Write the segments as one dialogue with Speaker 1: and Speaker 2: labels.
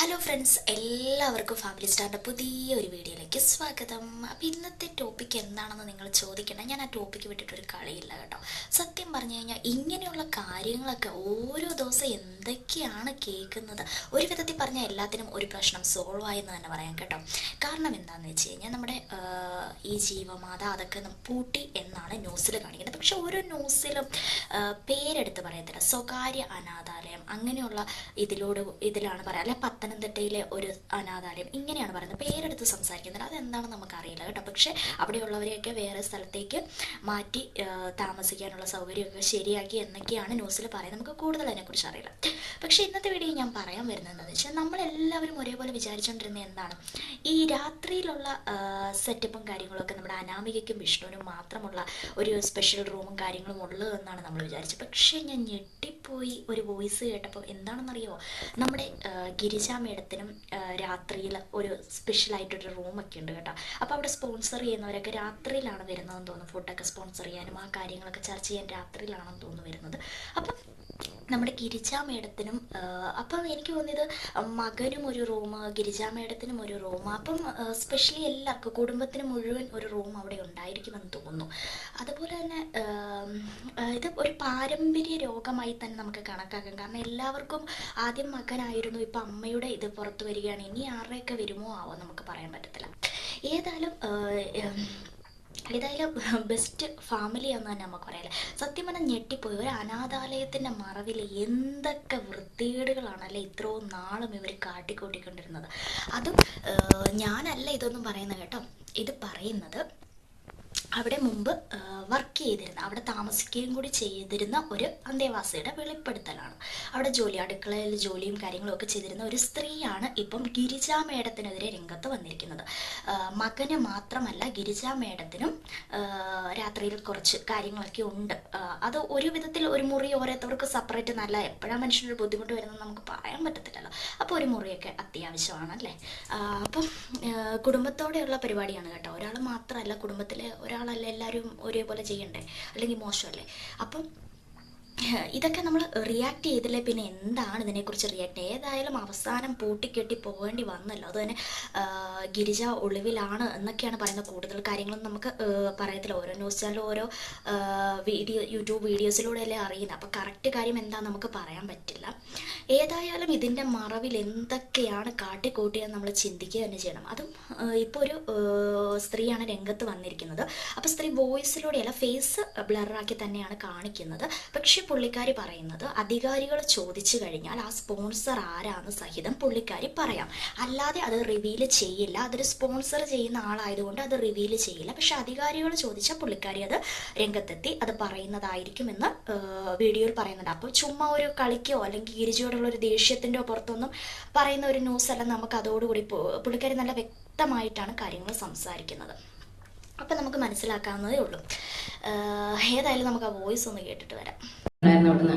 Speaker 1: Hello friends, എല്ലാവർക്കും family സ്റ്റാറിൻ്റെ പുതിയൊരു വീഡിയോയിലേക്ക് സ്വാഗതം. അപ്പോൾ ഇന്നത്തെ ടോപ്പിക് എന്താണെന്ന് നിങ്ങൾ ചോദിക്കണം. ഞാൻ ആ ടോപ്പിക്ക് വിട്ടിട്ടൊരു കളിയില്ല കേട്ടോ. സത്യം പറഞ്ഞു കഴിഞ്ഞാൽ ഇങ്ങനെയുള്ള കാര്യങ്ങളൊക്കെ ഓരോ ദിവസം എന്തൊക്കെയാണ് കേൾക്കുന്നത്. ഒരു വിധത്തിൽ പറഞ്ഞാൽ എല്ലാത്തിനും ഒരു പ്രശ്നം സോൾവ് ആയെന്ന് തന്നെ പറയാം കേട്ടോ. കാരണം എന്താണെന്ന് വെച്ച് കഴിഞ്ഞാൽ നമ്മുടെ ഈ ജീവമാത അതൊക്കെ പൂട്ടി എന്നാണ് ന്യൂസിൽ കാണിക്കുന്നത്. പക്ഷെ ഓരോ ന്യൂസിലും പേരെടുത്ത് പറയത്തില്ല. സ്വകാര്യ അനാഥാലയം അങ്ങനെയുള്ള ഇതിലാണ് പറയാം, അല്ലെ പത്തനംതിട്ടയിലെ ഒരു അനാഥാലയം ഇങ്ങനെയാണ് പറയുന്നത്. പേരെടുത്ത് സംസാരിക്കുന്നത് അതെന്താണെന്ന് നമുക്കറിയില്ല കേട്ടോ. പക്ഷെ അവിടെയുള്ളവരെയൊക്കെ വേറെ സ്ഥലത്തേക്ക് മാറ്റി താമസിക്കാനുള്ള സൗകര്യമൊക്കെ ശരിയാക്കി എന്നൊക്കെയാണ് ന്യൂസിൽ പറയുന്നത്. നമുക്ക് കൂടുതൽ അതിനെക്കുറിച്ച് അറിയില്ല. പക്ഷെ ഇന്നത്തെ വീഡിയോ ഞാൻ പറയാൻ വരുന്നത് എന്താണെന്ന് വെച്ചാൽ, നമ്മളെല്ലാവരും ഒരേപോലെ വിചാരിച്ചുകൊണ്ടിരുന്നത് എന്താണ്, ഈ രാത്രിയിലുള്ള സെറ്റപ്പും കാര്യങ്ങളൊക്കെ നമ്മുടെ അനാമികയ്ക്കും വിഷ്ണുവിനും മാത്രമുള്ള ഒരു സ്പെഷ്യൽ റൂമും കാര്യങ്ങളും ഉള്ളൂ എന്നാണ് നമ്മൾ വിചാരിച്ചത്. പക്ഷേ ഞാൻ ഞെട്ടിപ്പോയി ഒരു വോയിസ് കേട്ടപ്പോൾ. എന്താണെന്നറിയുമോ, നമ്മുടെ ഗിരിജ മേഡത്തിനും രാത്രിയിൽ ഒരു സ്പെഷ്യലായിട്ടൊരു റൂമൊക്കെ ഉണ്ട് കേട്ടോ. അപ്പോൾ അവിടെ സ്പോൺസർ ചെയ്യുന്നവരൊക്കെ രാത്രിയിലാണ് വരുന്നതെന്ന് തോന്നുന്നു. ഫുഡൊക്കെ സ്പോൺസർ ചെയ്യാനും ആ കാര്യങ്ങളൊക്കെ ചർച്ച ചെയ്യാൻ രാത്രിയിലാണെന്ന് തോന്നുന്നു വരുന്നത്. അപ്പം നമ്മുടെ ഗിരിജ മേഡത്തിനും അപ്പം എനിക്ക് തോന്നിയത് മകനും ഒരു റൂം, ഗിരിജ മേഡത്തിനും ഒരു റൂം, അപ്പം സ്പെഷ്യലി എല്ലാവർക്കും കുടുംബത്തിന് മുഴുവൻ ഒരു റൂം അവിടെ ഉണ്ടായിരിക്കുമെന്ന് തോന്നുന്നു. അതുപോലെ തന്നെ ഇത് ഒരു പാരമ്പര്യ രോഗമായി തന്നെ നമുക്ക് കണക്കാക്കാം. കാരണം എല്ലാവർക്കും ആദ്യം മകനായിരുന്നു, ഇപ്പം അമ്മയുടെ ഇത് പുറത്തു വരികയാണ്. ഇനി ആരുടെയൊക്കെ വരുമോ ആവോ നമുക്ക് പറയാൻ പറ്റത്തില്ല. ഏതായാലും ബെസ്റ്റ് ഫാമിലി എന്ന് തന്നെ നമുക്ക് പറയാം. സത്യം പറഞ്ഞാൽ ഞെട്ടിപ്പോയി. ഒരു അനാഥാലയത്തിൻ്റെ മറവിൽ എന്തൊക്കെ വൃത്തികേടുകളാണല്ലേ ഇത്രയും നാളും ഇവർ കാട്ടിക്കൂട്ടിക്കൊണ്ടിരുന്നത്. അതും ഞാനല്ല ഇതൊന്നും പറയുന്നത് കേട്ടോ. ഇത് പറയുന്നത് അവിടെ മുമ്പ് വർക്ക് ചെയ്തിരുന്ന, അവിടെ താമസിക്കുകയും കൂടി ചെയ്തിരുന്ന ഒരു അന്തേവാസിയുടെ വെളിപ്പെടുത്തലാണ്. അവിടെ അടുക്കളയിൽ ജോലിയും കാര്യങ്ങളും ഒക്കെ ചെയ്തിരുന്ന ഒരു സ്ത്രീയാണ് ഇപ്പം ഗിരിജ മേഡത്തിനെതിരെ രംഗത്ത് വന്നിരിക്കുന്നത്. മകന് മാത്രമല്ല, ഗിരിജ മേഡത്തിനും രാത്രിയിൽ കുറച്ച് കാര്യങ്ങളൊക്കെ ഉണ്ട്. അത് ഒരു വിധത്തിൽ ഒരു മുറി ഓരോരുത്തർക്ക് സെപ്പറേറ്റ് നല്ല, എപ്പോഴാണ് മനുഷ്യനൊരു ബുദ്ധിമുട്ട് വരുന്നത് നമുക്ക് പറയാൻ പറ്റത്തില്ലല്ലോ. അപ്പോൾ ഒരു മുറിയൊക്കെ അത്യാവശ്യമാണല്ലേ. അപ്പം കുടുംബത്തോടെയുള്ള പരിപാടിയാണ് കേട്ടോ. ഒരാൾ മാത്രമല്ല, കുടുംബത്തിലെ ഒരാളല്ല, എല്ലാവരും ഒരേപോലെ ചെയ്യണ്ടേ, അല്ലെങ്കിൽ മോശമല്ലേ. അപ്പം ഇതൊക്കെ നമ്മൾ റിയാക്ട് ചെയ്തില്ലേ പിന്നെ എന്താണ് ഇതിനെക്കുറിച്ച് റിയാക്ട് ചെയ്യുക. ഏതായാലും അവസാനം പൂട്ടിക്കെട്ടി പോകേണ്ടി വന്നല്ലോ. അത് തന്നെ ഗിരിജ ഒളിവിലാണ് എന്നൊക്കെയാണ് പറയുന്നത്. കൂടുതൽ കാര്യങ്ങളൊന്നും നമുക്ക് പറയത്തില്ല. ഓരോ ന്യൂസ് ചാനലും ഓരോ യൂട്യൂബ് വീഡിയോസിലൂടെയല്ലേ അറിയുന്നത്. അപ്പോൾ കറക്റ്റ് കാര്യം എന്താണെന്ന് നമുക്ക് പറയാൻ പറ്റില്ല. ഏതായാലും ഇതിൻ്റെ മറവിൽ എന്തൊക്കെയാണ് കാട്ടിക്കൂട്ടിയെന്ന് നമ്മൾ ചിന്തിക്കുക തന്നെ ചെയ്യണം. അതും ഇപ്പോൾ ഒരു സ്ത്രീയാണ് രംഗത്ത് വന്നിരിക്കുന്നത്. അപ്പോൾ സ്ത്രീ വോയിസിലൂടെയല്ല, ഫേസ് ബ്ലറാക്കി തന്നെയാണ് കാണിക്കുന്നത്. പക്ഷെ പുള്ളിക്കാരി പറയുന്നത്, അധികാരികൾ ചോദിച്ചു കഴിഞ്ഞാൽ ആ സ്പോൺസർ ആരാന്ന് സഹിതം പുള്ളിക്കാരി പറയാം, അല്ലാതെ അത് റിവീൽ ചെയ്യില്ല. അതൊരു സ്പോൺസർ ചെയ്യുന്ന ആളായതുകൊണ്ട് അത് റിവീൽ ചെയ്യില്ല. പക്ഷെ അധികാരികൾ ചോദിച്ചാൽ പുള്ളിക്കാരി അത് രംഗത്തെത്തി അത് പറയുന്നതായിരിക്കുമെന്ന് വീഡിയോയിൽ പറയുന്നുണ്ട്. അപ്പോൾ ചുമ്മാ ഒരു കളിക്കോ അല്ലെങ്കിൽ ഗിരിജയോടുള്ള ഒരു ദേഷ്യത്തിൻ്റെ പുറത്തൊന്നും പറയുന്ന ഒരു ന്യൂസ് അല്ല. നമുക്ക് അതോടുകൂടി പുള്ളിക്കാരി നല്ല വ്യക്തമായിട്ടാണ് കാര്യങ്ങൾ സംസാരിക്കുന്നത്. അപ്പം നമുക്ക് മനസ്സിലാക്കാവുന്നതേ ഉള്ളൂ. ഏതായാലും നമുക്ക് ആ വോയിസ് ഒന്ന് കേട്ടിട്ട് വരാം.
Speaker 2: അവിടുന്ന്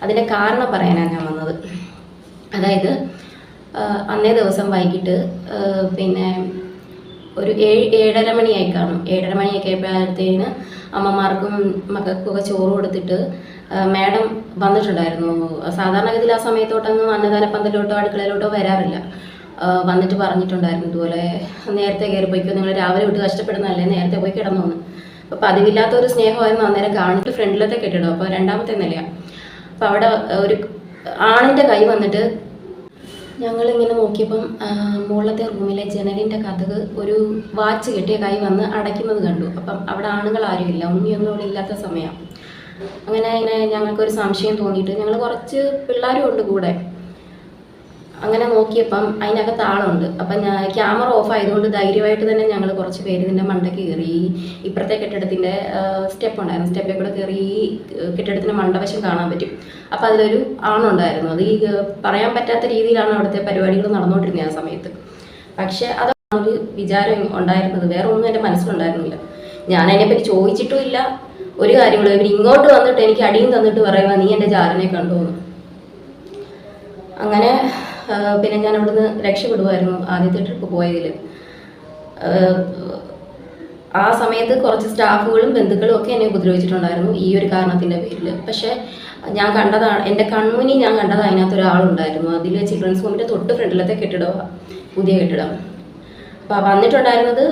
Speaker 2: അതിൻ്റെ കാരണം പറയാനാണ് ഞാൻ വന്നത്. അതായത് അന്നേ ദിവസം വൈകിട്ട് പിന്നെ ഒരു 7-7:30 മണിയായി കാണും. 7:30 മണിയൊക്കെ ആയപ്പോഴത്തേന് അമ്മമാർക്കും മക്കൾക്കൊക്കെ ചോറ് കൊടുത്തിട്ട് മാഡം വന്നിട്ടുണ്ടായിരുന്നു. സാധാരണഗതിയിൽ ആ സമയത്തോട്ടൊന്നും അന്നദാനപ്പന്തലോട്ടോ അടുക്കളയിലോട്ടോ വരാറില്ല. വന്നിട്ട് പറഞ്ഞിട്ടുണ്ടായിരുന്നു, ഇതുപോലെ നേരത്തെ കയറി പോയിക്കോ, നിങ്ങൾ രാവിലെ വിട്ട് കഷ്ടപ്പെടുന്നതല്ലേ, നേരത്തെ പോയി കിടന്നോന്ന്. അപ്പോൾ പതിവില്ലാത്തൊരു സ്നേഹമായിരുന്നു അന്നേരം കാണിട്ട്. ഫ്രണ്ടിലത്തെ കെട്ടിടം, അപ്പോൾ 2ാമത്തെ നിലയാണ്. അപ്പോൾ അവിടെ ഒരു ആണിൻ്റെ കൈ വന്നിട്ട് ഞങ്ങളിങ്ങനെ നോക്കിയപ്പം മുകളിലത്തെ റൂമിലെ ജനലിൻ്റെ കതക് ഒരു വാച്ച് കെട്ടിയ കൈ വന്ന് അടയ്ക്കുന്നത് കണ്ടു. അപ്പം അവിടെ ആണുങ്ങൾ ആരുമില്ല, ഉണ്ണിയൊന്നും അവിടെ ഇല്ലാത്ത സമയമാണ്. അങ്ങനെ ഞങ്ങൾക്കൊരു സംശയം തോന്നിയിട്ട് ഞങ്ങൾ കുറച്ച് പിള്ളേരും ഉണ്ട് കൂടെ. അങ്ങനെ നോക്കിയപ്പം അതിനകത്ത് ആളുണ്ട്. അപ്പം ക്യാമറ ഓഫ് ആയതുകൊണ്ട് ധൈര്യമായിട്ട് തന്നെ ഞങ്ങൾ കുറച്ച് പേര് ഇതിൻ്റെ മണ്ടയ്ക്ക് കയറി. ഇപ്പുറത്തെ കെട്ടിടത്തിൻ്റെ സ്റ്റെപ്പ് ഉണ്ടായിരുന്നു, സ്റ്റെപ്പിൽ കൂടെ കയറി ഈ കെട്ടിടത്തിൻ്റെ മണ്ടവശം കാണാൻ പറ്റും. അപ്പം അതിലൊരു ആണുണ്ടായിരുന്നു. അത് ഈ പറയാൻ പറ്റാത്ത രീതിയിലാണ് അവിടുത്തെ പരിപാടികൾ നടന്നുകൊണ്ടിരുന്നത് ആ സമയത്ത്. പക്ഷെ അതാണ് ഒരു വിചാരം ഉണ്ടായിരുന്നത്, വേറെ ഒന്നും എൻ്റെ മനസ്സിലുണ്ടായിരുന്നില്ല. ഞാൻ അതിനെപ്പറ്റി ചോദിച്ചിട്ടും ഇല്ല, ഒരു കാര്യങ്ങളും. ഇവർ ഇങ്ങോട്ട് വന്നിട്ട് എനിക്ക് അടിയും തന്നിട്ട് പറയുക, നീ എൻ്റെ ജാരനെ കണ്ടുവന്നു. അങ്ങനെ പിന്നെ ഞാൻ അവിടുന്ന് രക്ഷപ്പെടുമായിരുന്നു ആദ്യത്തെ ട്രിപ്പ് പോയതിൽ. ആ സമയത്ത് കുറച്ച് സ്റ്റാഫുകളും ബന്ധുക്കളും ഒക്കെ എന്നെ ഉപദ്രവിച്ചിട്ടുണ്ടായിരുന്നു ഈ ഒരു കാരണത്തിൻ്റെ പേരിൽ. പക്ഷേ ഞാൻ കണ്ടതാണ്, എൻ്റെ കൺമുന്നിൽ ഞാൻ കണ്ടത് അതിനകത്ത് ഒരാളുണ്ടായിരുന്നു. അതിൽ ചിൽഡ്രൻസ് ഹോമിൻ്റെ തൊട്ട് ഫ്രണ്ടിലത്തെ കെട്ടിടമാണ്, പുതിയ കെട്ടിടം. അപ്പോൾ വന്നിട്ടുണ്ടായിരുന്നത്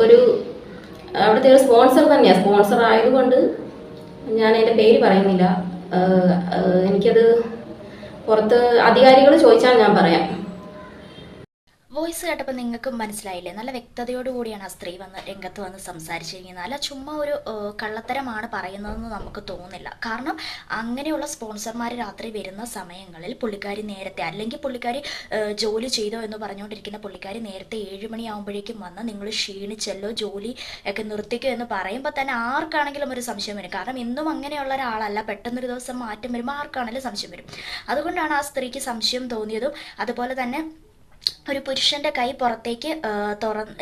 Speaker 2: ഒരു അവിടുത്തെ ഒരു സ്പോൺസർ തന്നെയാണ്. സ്പോൺസർ ആയതുകൊണ്ട് ഞാൻ എൻ്റെ പേര് പറയുന്നില്ല. എനിക്കത് പുറത്ത് അധികാരികൾ ചോദിച്ചാൽ ഞാൻ പറയാം.
Speaker 1: വോയിസ് കേട്ടപ്പോൾ നിങ്ങൾക്ക് മനസ്സിലായില്ലേ? നല്ല വ്യക്തതയോടുകൂടിയാണ് ആ സ്ത്രീ രംഗത്ത് വന്ന് സംസാരിച്ചിരിക്കുന്നത്. അല്ല ചുമ്മാ ഒരു കള്ളത്തരമാണ് പറയുന്നതെന്ന് നമുക്ക് തോന്നില്ല. കാരണം അങ്ങനെയുള്ള സ്പോൺസർമാർ രാത്രി വരുന്ന സമയങ്ങളിൽ പുള്ളിക്കാരി നേരത്തെ, അല്ലെങ്കിൽ പുള്ളിക്കാരി ജോലി ചെയ്തോ എന്ന് പറഞ്ഞുകൊണ്ടിരിക്കുന്ന പുള്ളിക്കാരി നേരത്തെ 7 മണിയാകുമ്പോഴേക്കും വന്ന് നിങ്ങൾ ക്ഷീണിച്ചല്ലോ, ജോലി ഒക്കെ നിർത്തിക്കോ എന്ന് പറയുമ്പോൾ തന്നെ ആർക്കാണെങ്കിലും ഒരു സംശയം വരും. കാരണം എന്നും അങ്ങനെയുള്ള ഒരാളല്ല, പെട്ടെന്നൊരു ദിവസം മാറ്റം വരുമ്പോൾ ആർക്കാണെങ്കിലും സംശയം വരും. അതുകൊണ്ടാണ് ആ സ്ത്രീക്ക് സംശയം തോന്നിയതും. അതുപോലെ തന്നെ ഒരു പുരുഷന്റെ കൈ പുറത്തേക്ക്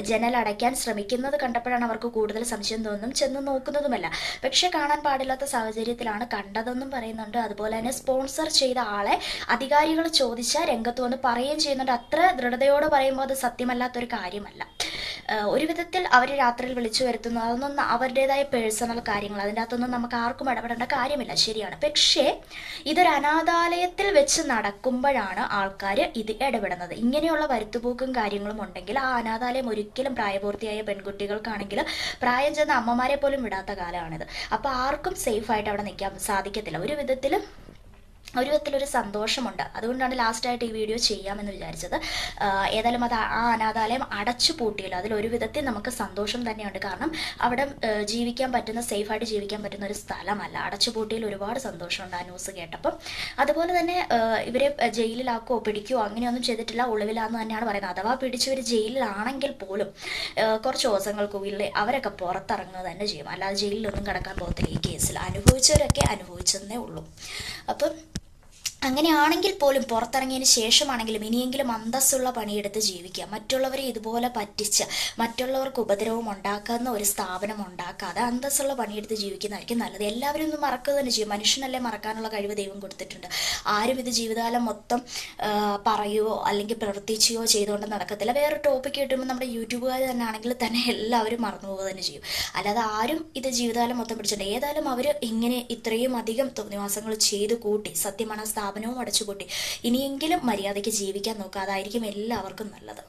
Speaker 1: ജനലടയ്ക്കാൻ ശ്രമിക്കുന്നത് കണ്ടപ്പോഴാണ് അവർക്ക് കൂടുതൽ സംശയം തോന്നുന്നതും ചെന്ന് നോക്കുന്നതുമല്ല. പക്ഷെ കാണാൻ പാടില്ലാത്ത സാഹചര്യത്തിലാണ് കണ്ടതെന്നും പറയുന്നുണ്ട്. അതുപോലെ തന്നെ സ്പോൺസർ ചെയ്ത ആളെ അധികാരികൾ ചോദിച്ചാൽ രംഗത്ത് വന്ന് പറയുകയും ചെയ്യുന്നുണ്ട്. അത്ര ദൃഢതയോടെ പറയുമ്പോൾ അത് സത്യമല്ലാത്തൊരു കാര്യമല്ല. ഒരു വിധത്തിൽ അവർ രാത്രിയിൽ വിളിച്ചു വരുത്തുന്നു, അതൊന്നും അവരുടേതായ പേഴ്സണൽ കാര്യങ്ങൾ, അതിൻ്റെ അകത്തൊന്നും നമുക്ക് ആർക്കും ഇടപെടേണ്ട കാര്യമില്ല, ശരിയാണ്. പക്ഷേ ഇതൊരു അനാഥാലയത്തിൽ വെച്ച് നടക്കുമ്പോഴാണ് ആൾക്കാർ ഇത് ഇടപെടുന്നത്. ഇങ്ങനെയുള്ള വരുത്തുപോക്കും കാര്യങ്ങളും ഉണ്ടെങ്കിൽ ആ അനാഥാലയം ഒരിക്കലും പ്രായപൂർത്തിയായ പെൺകുട്ടികൾക്കാണെങ്കിൽ പ്രായം ചെന്ന അമ്മമാരെ പോലും വിടാത്ത കാലമാണിത്. അപ്പോൾ ആർക്കും സേഫായിട്ട് അവിടെ നിൽക്കാൻ സാധിക്കത്തില്ല. ഒരു വിധത്തിലൊരു സന്തോഷമുണ്ട്. അതുകൊണ്ടാണ് ലാസ്റ്റായിട്ട് ഈ വീഡിയോ ചെയ്യാമെന്ന് വിചാരിച്ചത്. ഏതായാലും അത് ആ അനാഥാലയം അടച്ചു പൂട്ടിയില്ല, അതിലൊരു വിധത്തിൽ നമുക്ക് സന്തോഷം തന്നെയുണ്ട്. കാരണം അവിടെ ജീവിക്കാൻ പറ്റുന്ന, സേഫായിട്ട് ജീവിക്കാൻ പറ്റുന്ന ഒരു സ്ഥലമല്ല. അടച്ചു പൂട്ടിയിൽ ഒരുപാട് സന്തോഷമുണ്ട് ആ ന്യൂസ് കേട്ടപ്പം. അതുപോലെ തന്നെ ഇവരെ ജയിലിലാക്കുകയോ പിടിക്കുകയോ അങ്ങനെയൊന്നും ചെയ്തിട്ടില്ല, ഒളിവിലാന്ന് തന്നെയാണ് പറയുന്നത്. അഥവാ പിടിച്ചവർ ജയിലിലാണെങ്കിൽ പോലും കുറച്ച് ദിവസങ്ങൾക്കുള്ളിൽ അവരൊക്കെ പുറത്തിറങ്ങുക തന്നെ ചെയ്യും. അല്ലാതെ ജയിലിലൊന്നും കിടക്കാൻ പോകത്തില്ല. ഈ കേസിൽ അനുഭവിച്ചവരൊക്കെ അനുഭവിച്ചെന്നേ ഉള്ളൂ. അപ്പം അങ്ങനെയാണെങ്കിൽ പോലും പുറത്തിറങ്ങിയതിന് ശേഷമാണെങ്കിലും ഇനിയെങ്കിലും അന്തസ്സുള്ള പണിയെടുത്ത് ജീവിക്കുക. മറ്റുള്ളവരെ ഇതുപോലെ പറ്റിച്ച് മറ്റുള്ളവർക്ക് ഉപദ്രവം ഉണ്ടാക്കുന്ന ഒരു സ്ഥാപനം ഉണ്ടാക്കാതെ അന്തസ്സുള്ള പണിയെടുത്ത് ജീവിക്കുന്നതായിരിക്കും നല്ലത്. എല്ലാവരും ഒന്നും മറക്കുക തന്നെ ചെയ്യും. മനുഷ്യനല്ലേ, മറക്കാനുള്ള കഴിവ് ദൈവം കൊടുത്തിട്ടുണ്ട്. ആരും ഇത് ജീവിതകാലം മൊത്തം പറയുകയോ അല്ലെങ്കിൽ പ്രവർത്തിക്കുകയോ ചെയ്തുകൊണ്ട് നടക്കത്തില്ല. വേറെ ടോപ്പിക്ക് കിട്ടുമ്പോൾ നമ്മുടെ യൂട്യൂബുകാർ തന്നെ ആണെങ്കിൽ തന്നെ എല്ലാവരും മറന്നു പോകുക തന്നെ ചെയ്യും. അല്ലാതെ ആരും ഇത് ജീവിതകാലം മൊത്തം പിടിച്ചിട്ടുണ്ട്. ഏതായാലും അവർ ഇങ്ങനെ ഇത്രയും അധികം തോന്നിവാസങ്ങൾ ചെയ്തു കൂട്ടി, സത്യമാണ് സ്ഥാപനവും അടച്ചുപൂട്ടി. ഇനിയെങ്കിലും മര്യാദയ്ക്ക് ജീവിക്കാൻ നോക്കുക, അതായിരിക്കും എല്ലാവർക്കും നല്ലത്.